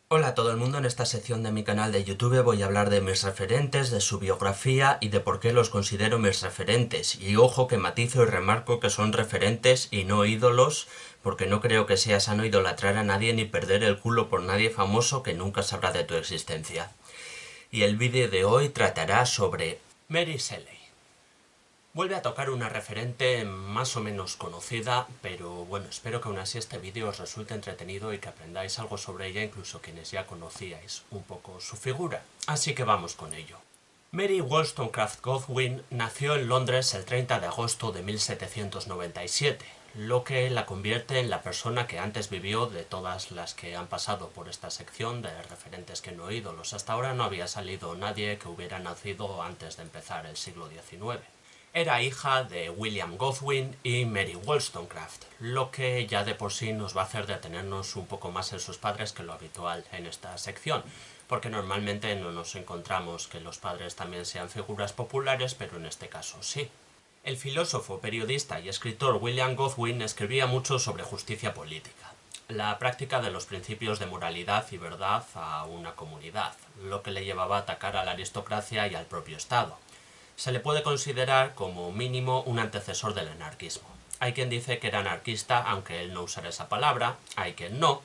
Hola a todo el mundo, en esta sección de mi canal de YouTube voy a hablar de mis referentes, de su biografía y de por qué los considero mis referentes. Y ojo que matizo y remarco que son referentes y no ídolos, porque no creo que sea sano idolatrar a nadie ni perder el culo por nadie famoso que nunca sabrá de tu existencia. Y el vídeo de hoy tratará sobre Mary Shelley. Vuelve a tocar una referente más o menos conocida, pero bueno, espero que aún así este vídeo os resulte entretenido y que aprendáis algo sobre ella, incluso quienes ya conocíais un poco su figura. Así que vamos con ello. Mary Wollstonecraft Godwin nació en Londres el 30 de agosto de 1797, lo que la convierte en la persona que antes vivió de todas las que han pasado por esta sección de referentes que no ídolos. Hasta ahora no había salido nadie que hubiera nacido antes de empezar el siglo XIX. Era hija de William Godwin y Mary Wollstonecraft, lo que ya de por sí nos va a hacer detenernos un poco más en sus padres que lo habitual en esta sección, porque normalmente no nos encontramos que los padres también sean figuras populares, pero en este caso sí. El filósofo, periodista y escritor William Godwin escribía mucho sobre justicia política, la práctica de los principios de moralidad y verdad a una comunidad, lo que le llevaba a atacar a la aristocracia y al propio Estado. Se le puede considerar como mínimo un antecesor del anarquismo. Hay quien dice que era anarquista, aunque él no usara esa palabra, hay quien no,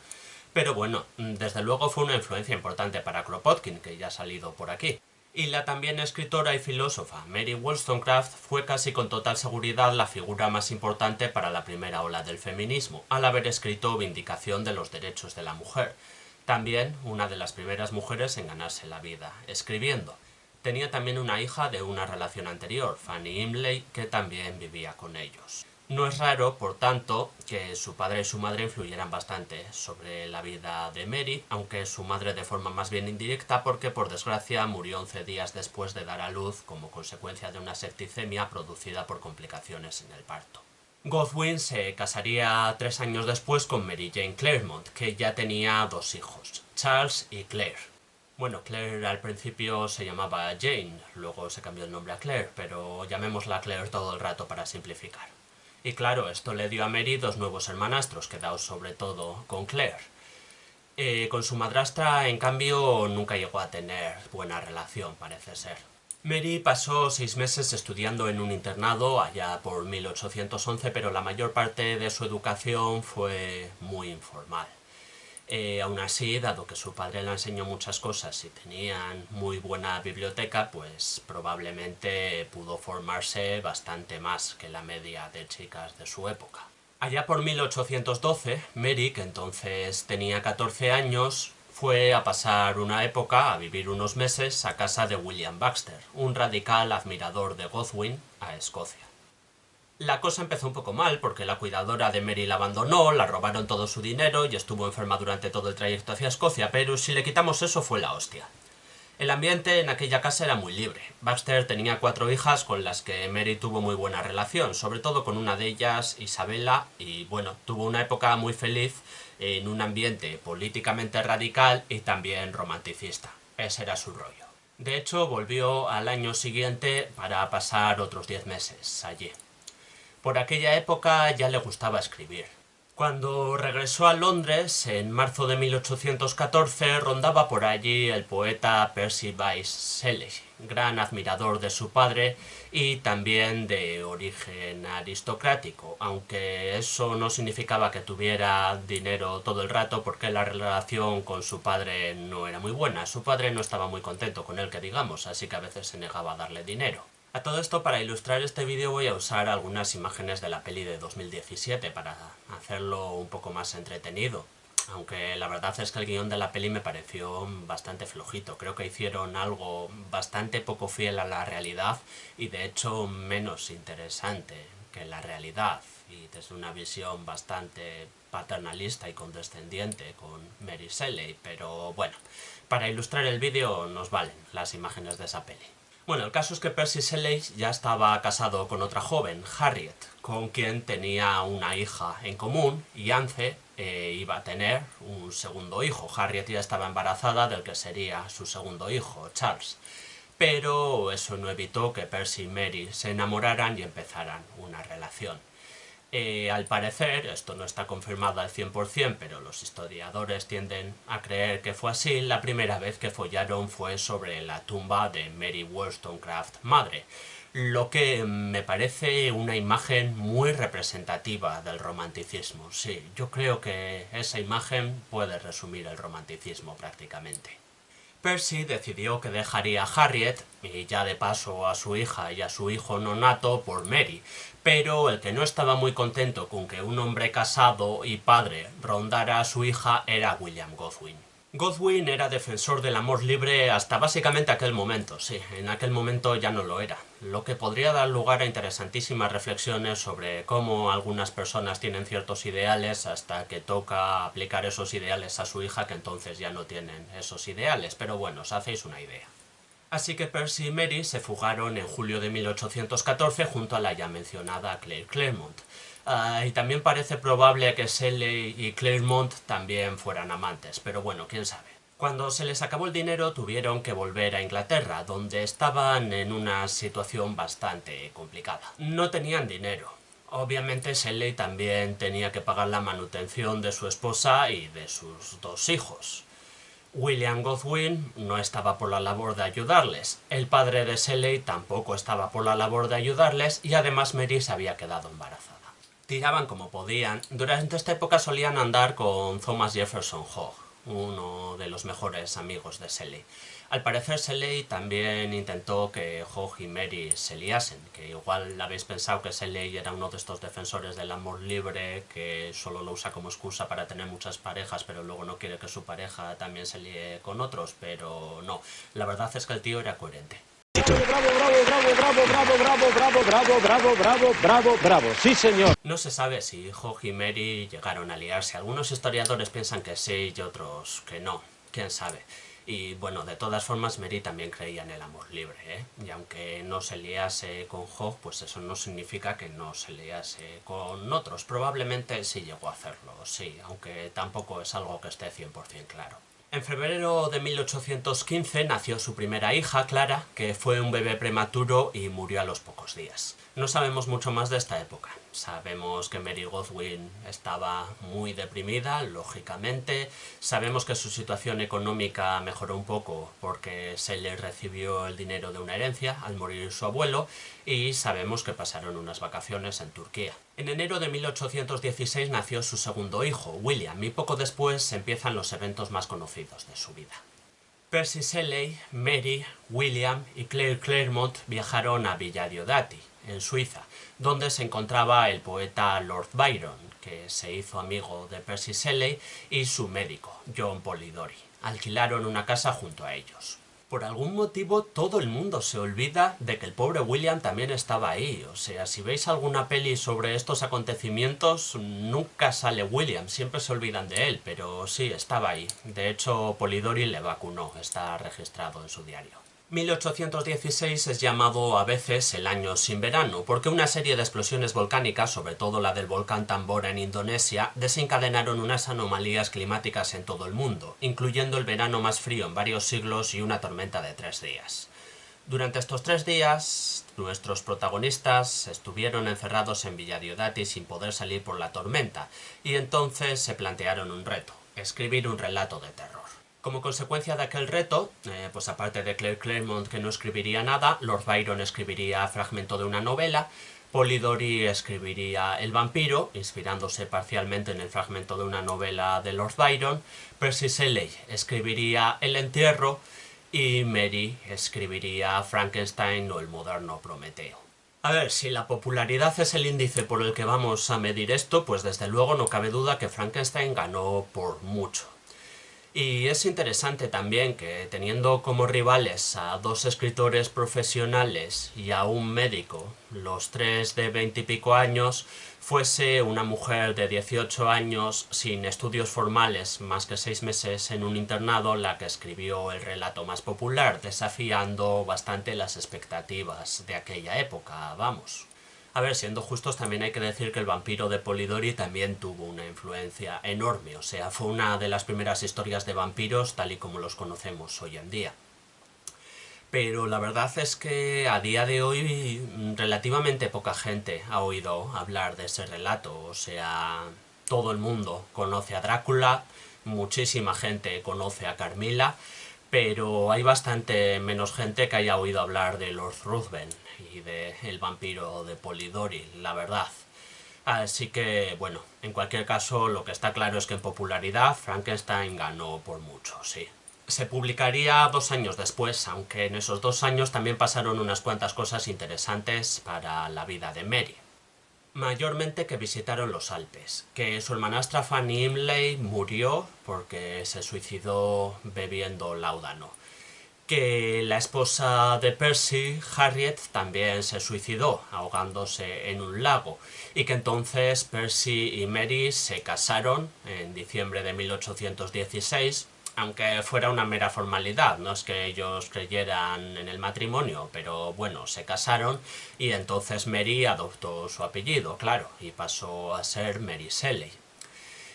pero bueno, desde luego fue una influencia importante para Kropotkin, que ya ha salido por aquí. Y la también escritora y filósofa Mary Wollstonecraft fue casi con total seguridad la figura más importante para la primera ola del feminismo, al haber escrito Vindicación de los Derechos de la Mujer. También una de las primeras mujeres en ganarse la vida, escribiendo. Tenía también una hija de una relación anterior, Fanny Imlay, que también vivía con ellos. No es raro, por tanto, que su padre y su madre influyeran bastante sobre la vida de Mary, aunque su madre de forma más bien indirecta porque, por desgracia, murió 11 días después de dar a luz como consecuencia de una septicemia producida por complicaciones en el parto. Godwin se casaría 3 años después con Mary Jane Clairmont, que ya tenía 2 hijos, Charles y Claire. Bueno, Claire al principio se llamaba Jane, luego se cambió el nombre a Claire, pero llamémosla Claire todo el rato para simplificar. Y claro, esto le dio a Mary 2 nuevos hermanastros, quedados sobre todo con Claire. Con su madrastra, en cambio, nunca llegó a tener buena relación, parece ser. Mary pasó 6 meses estudiando en un internado allá por 1811, pero la mayor parte de su educación fue muy informal. Aún así, dado que su padre le enseñó muchas cosas y tenían muy buena biblioteca, pues probablemente pudo formarse bastante más que la media de chicas de su época. Allá por 1812, Mary, que entonces tenía 14 años, fue a pasar una época, a vivir unos meses, a casa de William Baxter, un radical admirador de Godwin, a Escocia. La cosa empezó un poco mal porque la cuidadora de Mary la abandonó, la robaron todo su dinero y estuvo enferma durante todo el trayecto hacia Escocia, pero si le quitamos eso fue la hostia. El ambiente en aquella casa era muy libre. Baxter tenía 4 hijas con las que Mary tuvo muy buena relación, sobre todo con una de ellas, Isabella, y bueno, tuvo una época muy feliz en un ambiente políticamente radical y también romanticista. Ese era su rollo. De hecho, volvió al año siguiente para pasar otros 10 meses allí. Por aquella época ya le gustaba escribir. Cuando regresó a Londres, en marzo de 1814, rondaba por allí el poeta Percy Bysshe Shelley, gran admirador de su padre y también de origen aristocrático, aunque eso no significaba que tuviera dinero todo el rato porque la relación con su padre no era muy buena. Su padre no estaba muy contento con él, que digamos, así que a veces se negaba a darle dinero. A todo esto, para ilustrar este vídeo voy a usar algunas imágenes de la peli de 2017 para hacerlo un poco más entretenido. Aunque la verdad es que el guión de la peli me pareció bastante flojito. Creo que hicieron algo bastante poco fiel a la realidad y de hecho menos interesante que la realidad. Y desde una visión bastante paternalista y condescendiente con Mary Shelley. Pero bueno, para ilustrar el vídeo nos valen las imágenes de esa peli. Bueno, el caso es que Percy Shelley ya estaba casado con otra joven, Harriet, con quien tenía una hija en común, y Anne iba a tener un segundo hijo. Harriet ya estaba embarazada del que sería su segundo hijo, Charles. Pero eso no evitó que Percy y Mary se enamoraran y empezaran una relación. Al parecer, esto no está confirmado al 100%, pero los historiadores tienden a creer que fue así, la primera vez que follaron fue sobre la tumba de Mary Wollstonecraft madre, lo que me parece una imagen muy representativa del romanticismo. Sí, yo creo que esa imagen puede resumir el romanticismo prácticamente. Percy decidió que dejaría a Harriet, y ya de paso a su hija y a su hijo nonato, por Mary, pero el que no estaba muy contento con que un hombre casado y padre rondara a su hija era William Godwin. Godwin era defensor del amor libre hasta básicamente aquel momento, sí, en aquel momento ya no lo era, lo que podría dar lugar a interesantísimas reflexiones sobre cómo algunas personas tienen ciertos ideales hasta que toca aplicar esos ideales a su hija, que entonces ya no tienen esos ideales, pero bueno, os hacéis una idea. Así que Percy y Mary se fugaron en julio de 1814 junto a la ya mencionada Claire Clairmont. Y también parece probable que Shelley y Claremont también fueran amantes, pero bueno, quién sabe. Cuando se les acabó el dinero tuvieron que volver a Inglaterra, donde estaban en una situación bastante complicada. No tenían dinero. Obviamente Shelley también tenía que pagar la manutención de su esposa y de sus dos hijos. William Godwin no estaba por la labor de ayudarles, el padre de Shelley tampoco estaba por la labor de ayudarles y además Mary se había quedado embarazada. Tiraban como podían. Durante esta época solían andar con Thomas Jefferson Hogg, uno de los mejores amigos de Shelley. Al parecer Shelley también intentó que Hogg y Mary se liasen, que igual habéis pensado que Shelley era uno de estos defensores del amor libre que solo lo usa como excusa para tener muchas parejas, pero luego no quiere que su pareja también se líe con otros, pero no, la verdad es que el tío era coherente. Bravo, sí señor. No se sabe si Hogg y Mary llegaron a liarse. Algunos historiadores piensan que sí y otros que no. Quién sabe. Y bueno, de todas formas, Mary también creía en el amor libre, ¿eh? Y aunque no se liase con Hogg, pues eso no significa que no se liase con otros. Probablemente sí llegó a hacerlo, sí, aunque tampoco es algo que esté 100% claro. En febrero de 1815 nació su primera hija, Clara, que fue un bebé prematuro y murió a los pocos días. No sabemos mucho más de esta época. Sabemos que Mary Godwin estaba muy deprimida, lógicamente. Sabemos que su situación económica mejoró un poco porque Shelley recibió el dinero de una herencia al morir su abuelo, y sabemos que pasaron unas vacaciones en Turquía. En enero de 1816 nació su segundo hijo, William, y poco después empiezan los eventos más conocidos de su vida. Percy Shelley, Mary, William y Claire Clairmont viajaron a Villa Diodati, en Suiza, donde se encontraba el poeta Lord Byron, que se hizo amigo de Percy Shelley, y su médico, John Polidori. Alquilaron una casa junto a ellos. Por algún motivo todo el mundo se olvida de que el pobre William también estaba ahí. O sea, si veis alguna peli sobre estos acontecimientos, nunca sale William, siempre se olvidan de él, pero sí, estaba ahí. De hecho, Polidori le vacunó, está registrado en su diario. 1816 es llamado a veces el año sin verano, porque una serie de explosiones volcánicas, sobre todo la del volcán Tambora en Indonesia, desencadenaron unas anomalías climáticas en todo el mundo, incluyendo el verano más frío en varios siglos y una tormenta de 3 días. Durante estos 3 días, nuestros protagonistas estuvieron encerrados en Villa Diodati sin poder salir por la tormenta, y entonces se plantearon un reto: escribir un relato de terror. Como consecuencia de aquel reto, pues aparte de Claire Clairmont, que no escribiría nada, Lord Byron escribiría fragmento de una novela, Polidori escribiría El vampiro, inspirándose parcialmente en el fragmento de una novela de Lord Byron, Percy Shelley escribiría El entierro y Mary escribiría Frankenstein o el moderno Prometeo. A ver, si la popularidad es el índice por el que vamos a medir esto, pues desde luego no cabe duda que Frankenstein ganó por mucho. Y es interesante también que, teniendo como rivales a 2 escritores profesionales y a un médico, los 3 de 20 y pico años, fuese una mujer de 18 años sin estudios formales más que 6 meses en un internado la que escribió el relato más popular, desafiando bastante las expectativas de aquella época, vamos. A ver, siendo justos, también hay que decir que El vampiro de Polidori también tuvo una influencia enorme, o sea, fue una de las primeras historias de vampiros tal y como los conocemos hoy en día. pero la verdad es que a día de hoy relativamente poca gente ha oído hablar de ese relato. O sea, todo el mundo conoce a Drácula, muchísima gente conoce a Carmilla, pero hay bastante menos gente que haya oído hablar de Lord Ruthven y de El vampiro de Polidori, la verdad. Así que, bueno, en cualquier caso, lo que está claro es que en popularidad Frankenstein ganó por mucho, sí. Se publicaría 2 años después, aunque en esos 2 años también pasaron unas cuantas cosas interesantes para la vida de Mary. Mayormente que visitaron los Alpes, que su hermanastra Fanny Imlay murió porque se suicidó bebiendo láudano, que la esposa de Percy, Harriet, también se suicidó ahogándose en un lago, y que entonces Percy y Mary se casaron en diciembre de 1816, aunque fuera una mera formalidad, no es que ellos creyeran en el matrimonio, pero bueno, se casaron y entonces Mary adoptó su apellido, claro, y pasó a ser Mary Shelley,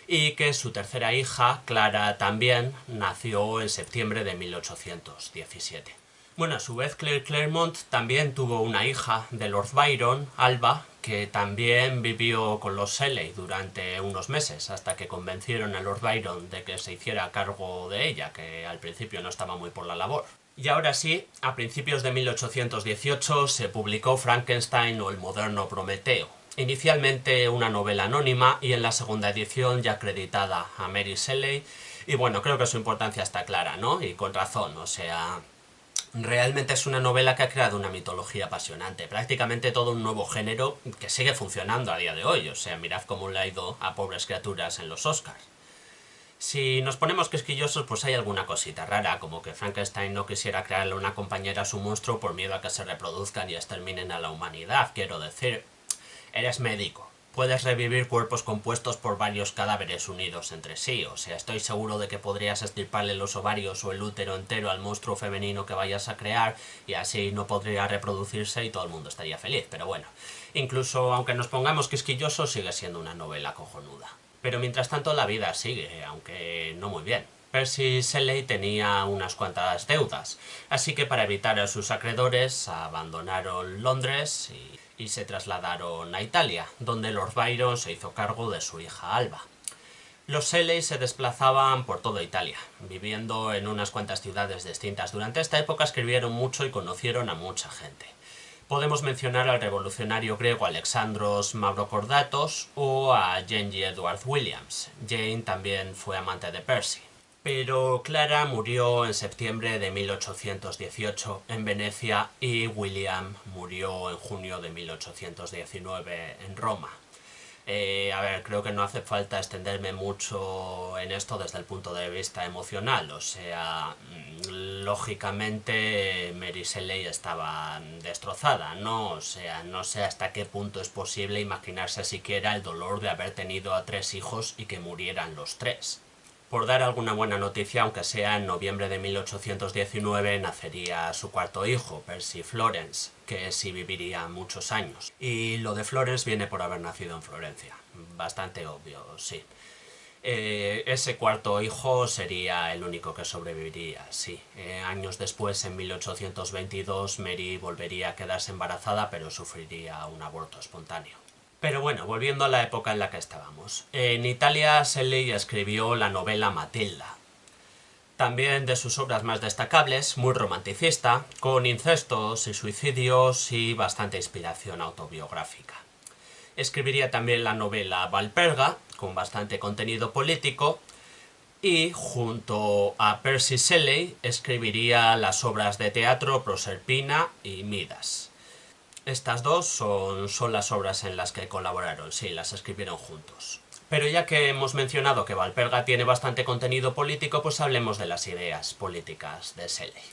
y que su tercera hija, Clara, también nació en septiembre de 1817. Bueno, a su vez Claire Clairmont también tuvo una hija de Lord Byron, Alba, que también vivió con los Shelley durante unos meses, hasta que convencieron a Lord Byron de que se hiciera cargo de ella, que al principio no estaba muy por la labor. Y ahora sí, a principios de 1818 se publicó Frankenstein o el moderno Prometeo, inicialmente una novela anónima y en la segunda edición ya acreditada a Mary Shelley, y bueno, creo que su importancia está clara, ¿no? Y con razón, o sea, realmente es una novela que ha creado una mitología apasionante, prácticamente todo un nuevo género que sigue funcionando a día de hoy, o sea, mirad cómo le ha ido a pobres criaturas en los Oscars. Si nos ponemos quisquillosos, pues hay alguna cosita rara, como que Frankenstein no quisiera crearle una compañera a su monstruo por miedo a que se reproduzcan y exterminen a la humanidad. Quiero decir, eres médico, puedes revivir cuerpos compuestos por varios cadáveres unidos entre sí, o sea, estoy seguro de que podrías extirparle los ovarios o el útero entero al monstruo femenino que vayas a crear y así no podría reproducirse y todo el mundo estaría feliz, pero bueno, incluso aunque nos pongamos quisquillosos sigue siendo una novela cojonuda. Pero mientras tanto la vida sigue, aunque no muy bien. Percy Shelley tenía unas cuantas deudas, así que para evitar a sus acreedores abandonaron Londres y se trasladaron a Italia, donde Lord Byron se hizo cargo de su hija Alba. Los Shelley se desplazaban por toda Italia, viviendo en unas cuantas ciudades distintas. Durante esta época escribieron mucho y conocieron a mucha gente. Podemos mencionar al revolucionario griego Alexandros Mavrocordatos o a Jane Edward Williams. Jane también fue amante de Percy. Pero Clara murió en septiembre de 1818 en Venecia y William murió en junio de 1819 en Roma. A ver, creo que no hace falta extenderme mucho en esto desde el punto de vista emocional, o sea, lógicamente Mary Shelley estaba destrozada, ¿no? O sea, no sé hasta qué punto es posible imaginarse siquiera el dolor de haber tenido a 3 hijos y que murieran los 3. Por dar alguna buena noticia, aunque sea en noviembre de 1819, nacería su cuarto hijo, Percy Florence, que sí viviría muchos años. Y lo de Florence viene por haber nacido en Florencia. Bastante obvio, sí. Ese cuarto hijo sería el único que sobreviviría, sí. Años después, en 1822, Mary volvería a quedarse embarazada, pero sufriría un aborto espontáneo. Pero bueno, volviendo a la época en la que estábamos. En Italia Shelley escribió la novela Matilda. También de sus obras más destacables, muy romanticista, con incestos y suicidios y bastante inspiración autobiográfica. Escribiría también la novela Valperga, con bastante contenido político, y junto a Percy Shelley escribiría las obras de teatro Proserpina y Midas. Estas dos son las obras en las que colaboraron, sí, las escribieron juntos. Pero ya que hemos mencionado que Valperga tiene bastante contenido político, pues hablemos de las ideas políticas de Shelley.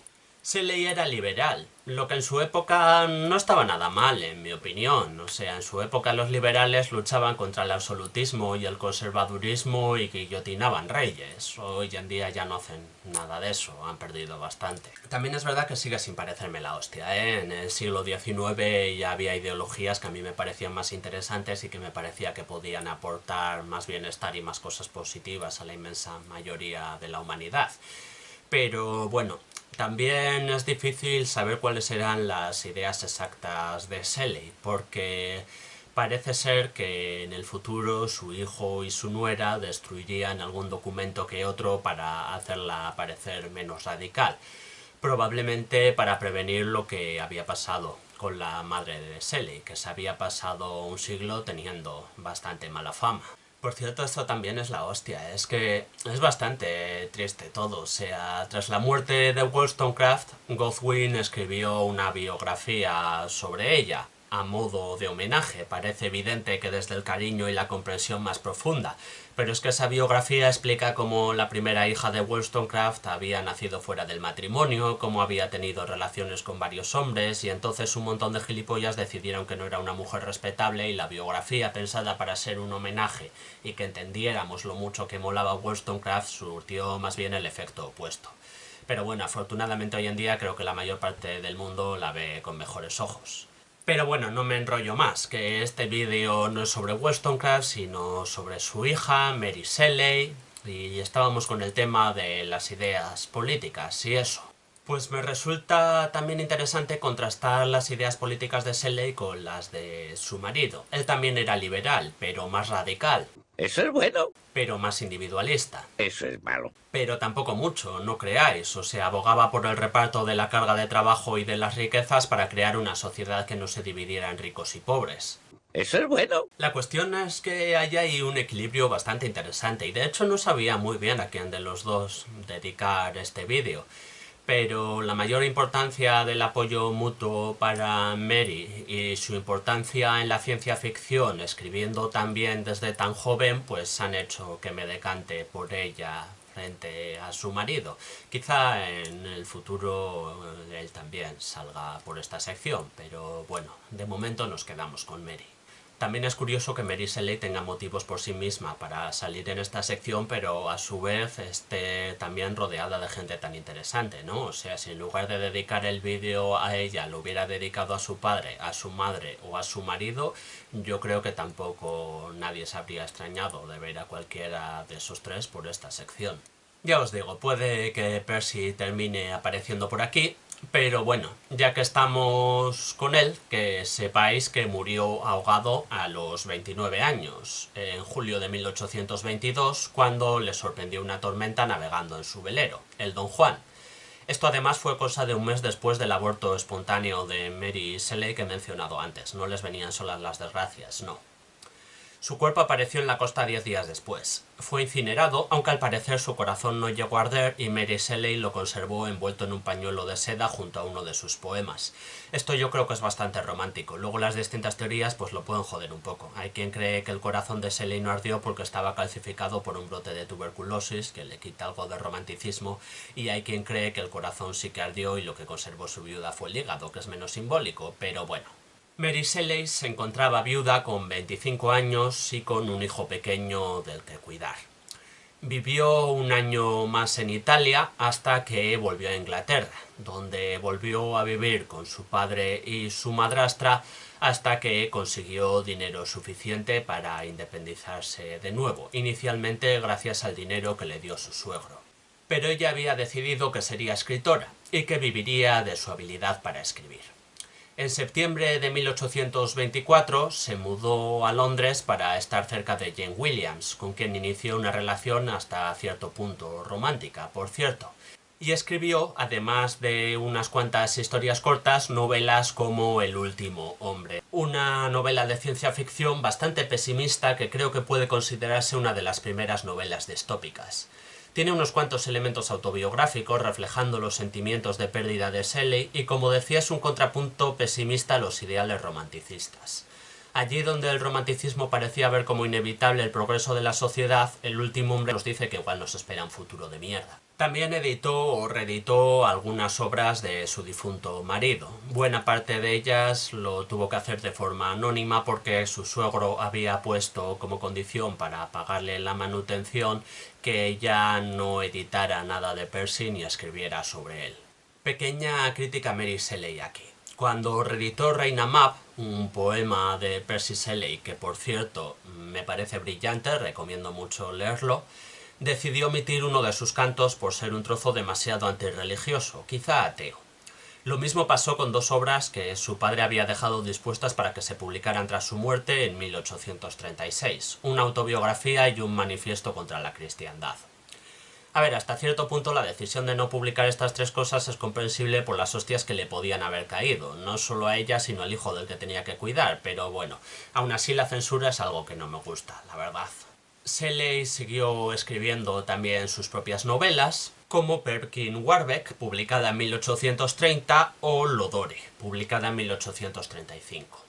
Shelley era liberal, lo que en su época no estaba nada mal, en mi opinión. O sea, en su época los liberales luchaban contra el absolutismo y el conservadurismo y guillotinaban reyes. Hoy en día ya no hacen nada de eso, han perdido bastante. También es verdad que sigue sin parecerme la hostia, ¿eh? En el siglo XIX ya había ideologías que a mí me parecían más interesantes y que me parecía que podían aportar más bienestar y más cosas positivas a la inmensa mayoría de la humanidad. Pero bueno, También es difícil saber cuáles eran las ideas exactas de Shelley, porque parece ser que en el futuro su hijo y su nuera destruirían algún documento que otro para hacerla parecer menos radical, probablemente para prevenir lo que había pasado con la madre de Shelley, que se había pasado un siglo teniendo bastante mala fama. Por cierto, esto también es la hostia, es que es bastante triste todo. O sea, tras la muerte de Wollstonecraft, Godwin escribió una biografía sobre ella, a modo de homenaje. Parece evidente que desde el cariño y la comprensión más profunda, pero es que esa biografía explica cómo la primera hija de Wollstonecraft había nacido fuera del matrimonio, cómo había tenido relaciones con varios hombres, y entonces un montón de gilipollas decidieron que no era una mujer respetable, y la biografía, pensada para ser un homenaje y que entendiéramos lo mucho que molaba Wollstonecraft, surtió más bien el efecto opuesto. Pero bueno, afortunadamente hoy en día creo que la mayor parte del mundo la ve con mejores ojos. Pero bueno, no me enrollo más, que este vídeo no es sobre Wollstonecraft, sino sobre su hija, Mary Shelley, y estábamos con el tema de las ideas políticas y eso. Pues me resulta también interesante contrastar las ideas políticas de Shelley con las de su marido. Él también era liberal, pero más radical, Eso es bueno, pero más individualista. eso es malo. Pero tampoco mucho, no creáis. O sea, abogaba por el reparto de la carga de trabajo y de las riquezas para crear una sociedad que no se dividiera en ricos y pobres. Eso es bueno. La cuestión es que hay ahí un equilibrio bastante interesante, y de hecho no sabía muy bien a quién de los dos dedicar este vídeo. Pero la mayor importancia del apoyo mutuo para Mary y su importancia en la ciencia ficción, escribiendo también desde tan joven, pues han hecho que me decante por ella frente a su marido. Quizá en el futuro él también salga por esta sección, pero bueno, de momento nos quedamos con Mary. También es curioso que Mary Shelley tenga motivos por sí misma para salir en esta sección, pero a su vez esté también rodeada de gente tan interesante, ¿no? O sea, si en lugar de dedicar el vídeo a ella lo hubiera dedicado a su padre, a su madre o a su marido, yo creo que tampoco nadie se habría extrañado de ver a cualquiera de esos tres por esta sección. Ya os digo, puede que Percy termine apareciendo por aquí, pero bueno, ya que estamos con él, que sepáis que murió ahogado a los 29 años, en julio de 1822, cuando le sorprendió una tormenta navegando en su velero, el Don Juan. Esto además fue cosa de un mes después del aborto espontáneo de Mary Shelley que he mencionado antes. No les venían solas las desgracias, no. Su cuerpo apareció en la costa 10 días después. Fue incinerado, aunque al parecer su corazón no llegó a arder, y Mary Shelley lo conservó envuelto en un pañuelo de seda junto a uno de sus poemas. Esto yo creo que es bastante romántico. Luego las distintas teorías pues lo pueden joder un poco. Hay quien cree que el corazón de Shelley no ardió porque estaba calcificado por un brote de tuberculosis, que le quita algo de romanticismo, y hay quien cree que el corazón sí que ardió y lo que conservó su viuda fue el hígado, que es menos simbólico, pero bueno. Mary Shelley se encontraba viuda con 25 años y con un hijo pequeño del que cuidar. Vivió un año más en Italia hasta que volvió a Inglaterra, donde volvió a vivir con su padre y su madrastra hasta que consiguió dinero suficiente para independizarse de nuevo, inicialmente gracias al dinero que le dio su suegro. Pero ella había decidido que sería escritora y que viviría de su habilidad para escribir. En septiembre de 1824 se mudó a Londres para estar cerca de Jane Williams, con quien inició una relación hasta cierto punto romántica, por cierto. Y escribió, además de unas cuantas historias cortas, novelas como El último hombre. Una novela de ciencia ficción bastante pesimista que creo que puede considerarse una de las primeras novelas distópicas. Tiene unos cuantos elementos autobiográficos reflejando los sentimientos de pérdida de Shelley y, como decía, es un contrapunto pesimista a los ideales romanticistas. Allí donde el romanticismo parecía ver como inevitable el progreso de la sociedad, El último hombre nos dice que igual nos espera un futuro de mierda. También editó o reeditó algunas obras de su difunto marido. Buena parte de ellas lo tuvo que hacer de forma anónima porque su suegro había puesto como condición para pagarle la manutención que ella no editara nada de Percy ni escribiera sobre él. Pequeña crítica a Mary Shelley aquí. Cuando reeditó Reina Mab, un poema de Percy Shelley que por cierto me parece brillante, recomiendo mucho leerlo, decidió omitir uno de sus cantos por ser un trozo demasiado antirreligioso, quizá ateo. Lo mismo pasó con dos obras que su padre había dejado dispuestas para que se publicaran tras su muerte en 1836, una autobiografía y un manifiesto contra la cristiandad. A ver, hasta cierto punto la decisión de no publicar estas tres cosas es comprensible por las hostias que le podían haber caído, no solo a ella sino al hijo del que tenía que cuidar, pero bueno, aún así la censura es algo que no me gusta, la verdad. Shelley siguió escribiendo también sus propias novelas, como Perkin Warbeck, publicada en 1830, o Lodore, publicada en 1835.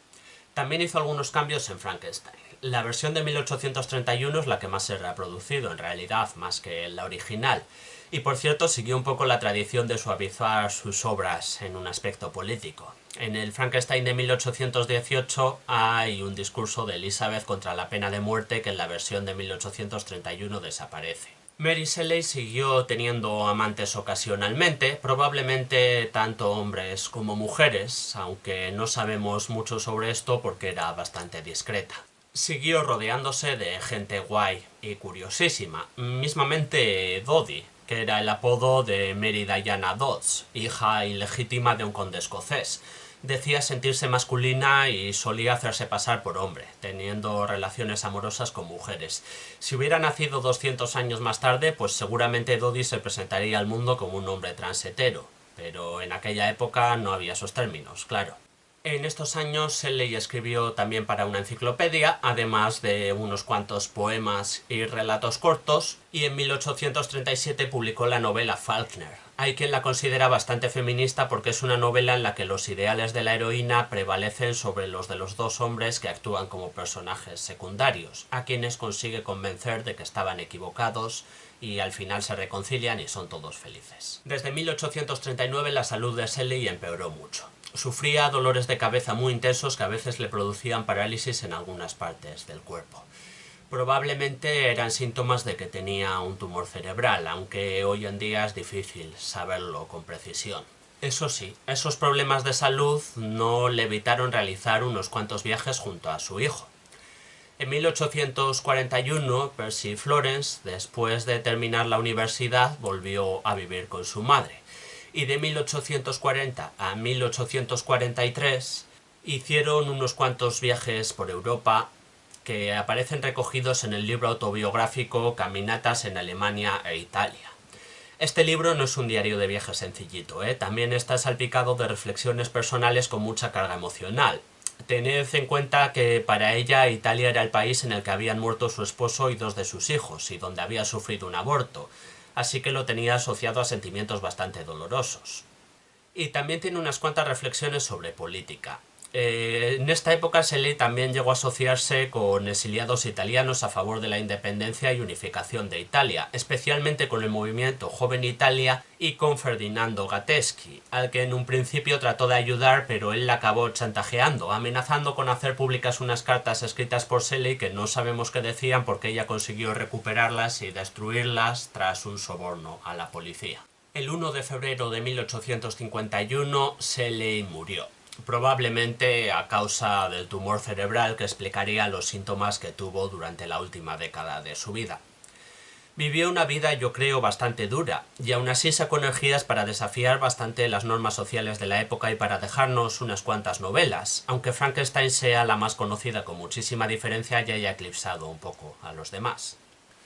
También hizo algunos cambios en Frankenstein. La versión de 1831 es la que más se ha reproducido, en realidad, más que la original. Y por cierto, siguió un poco la tradición de suavizar sus obras en un aspecto político. En el Frankenstein de 1818 hay un discurso de Elizabeth contra la pena de muerte que en la versión de 1831 desaparece. Mary Shelley siguió teniendo amantes ocasionalmente, probablemente tanto hombres como mujeres, aunque no sabemos mucho sobre esto porque era bastante discreta. Siguió rodeándose de gente guay y curiosísima, mismamente Dodie, que era el apodo de Mary Diana Dodds, hija ilegítima de un conde escocés. Decía sentirse masculina y solía hacerse pasar por hombre, teniendo relaciones amorosas con mujeres. Si hubiera nacido 200 años más tarde, pues seguramente Dodie se presentaría al mundo como un hombre transhetero, pero en aquella época no había esos términos, claro. En estos años Shelley escribió también para una enciclopedia, además de unos cuantos poemas y relatos cortos, y en 1837 publicó la novela Faulkner. Hay quien la considera bastante feminista porque es una novela en la que los ideales de la heroína prevalecen sobre los de los dos hombres que actúan como personajes secundarios, a quienes consigue convencer de que estaban equivocados y al final se reconcilian y son todos felices. Desde 1839 la salud de Shelley empeoró mucho. Sufría dolores de cabeza muy intensos que a veces le producían parálisis en algunas partes del cuerpo. Probablemente eran síntomas de que tenía un tumor cerebral, aunque hoy en día es difícil saberlo con precisión. Eso sí, esos problemas de salud no le evitaron realizar unos cuantos viajes junto a su hijo. En 1841, Percy Florence, después de terminar la universidad, volvió a vivir con su madre. Y de 1840 a 1843 hicieron unos cuantos viajes por Europa que aparecen recogidos en el libro autobiográfico Caminatas en Alemania e Italia. Este libro no es un diario de viaje sencillito, también está salpicado de reflexiones personales con mucha carga emocional. Tened en cuenta que para ella Italia era el país en el que habían muerto su esposo y dos de sus hijos, y donde había sufrido un aborto, así que lo tenía asociado a sentimientos bastante dolorosos. Y también tiene unas cuantas reflexiones sobre política. En esta época Shelley también llegó a asociarse con exiliados italianos a favor de la independencia y unificación de Italia, especialmente con el movimiento Joven Italia y con Ferdinando Gatteschi, al que en un principio trató de ayudar, pero él la acabó chantajeando, amenazando con hacer públicas unas cartas escritas por Shelley que no sabemos qué decían porque ella consiguió recuperarlas y destruirlas tras un soborno a la policía. El 1 de febrero de 1851 Shelley murió, probablemente a causa del tumor cerebral que explicaría los síntomas que tuvo durante la última década de su vida. Vivió una vida, yo creo, bastante dura, y aún así sacó energías para desafiar bastante las normas sociales de la época y para dejarnos unas cuantas novelas, aunque Frankenstein sea la más conocida con muchísima diferencia y haya eclipsado un poco a los demás.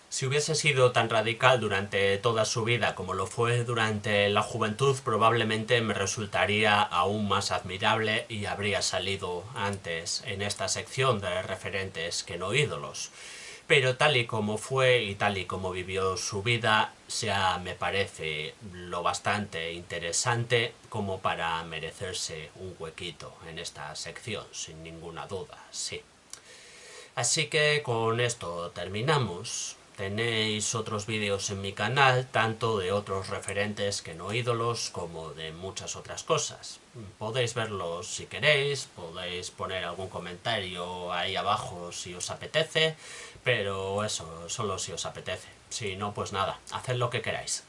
Si hubiese sido tan radical durante toda su vida como lo fue durante la juventud, probablemente me resultaría aún más admirable y habría salido antes en esta sección de referentes que no ídolos. Pero tal y como fue y tal y como vivió su vida, ya me parece lo bastante interesante como para merecerse un huequito en esta sección, sin ninguna duda, sí. Así que con esto terminamos. Tenéis otros vídeos en mi canal, tanto de otros referentes que no ídolos, como de muchas otras cosas. Podéis verlos si queréis, podéis poner algún comentario ahí abajo si os apetece, pero eso, solo si os apetece. Si no, pues nada, haced lo que queráis.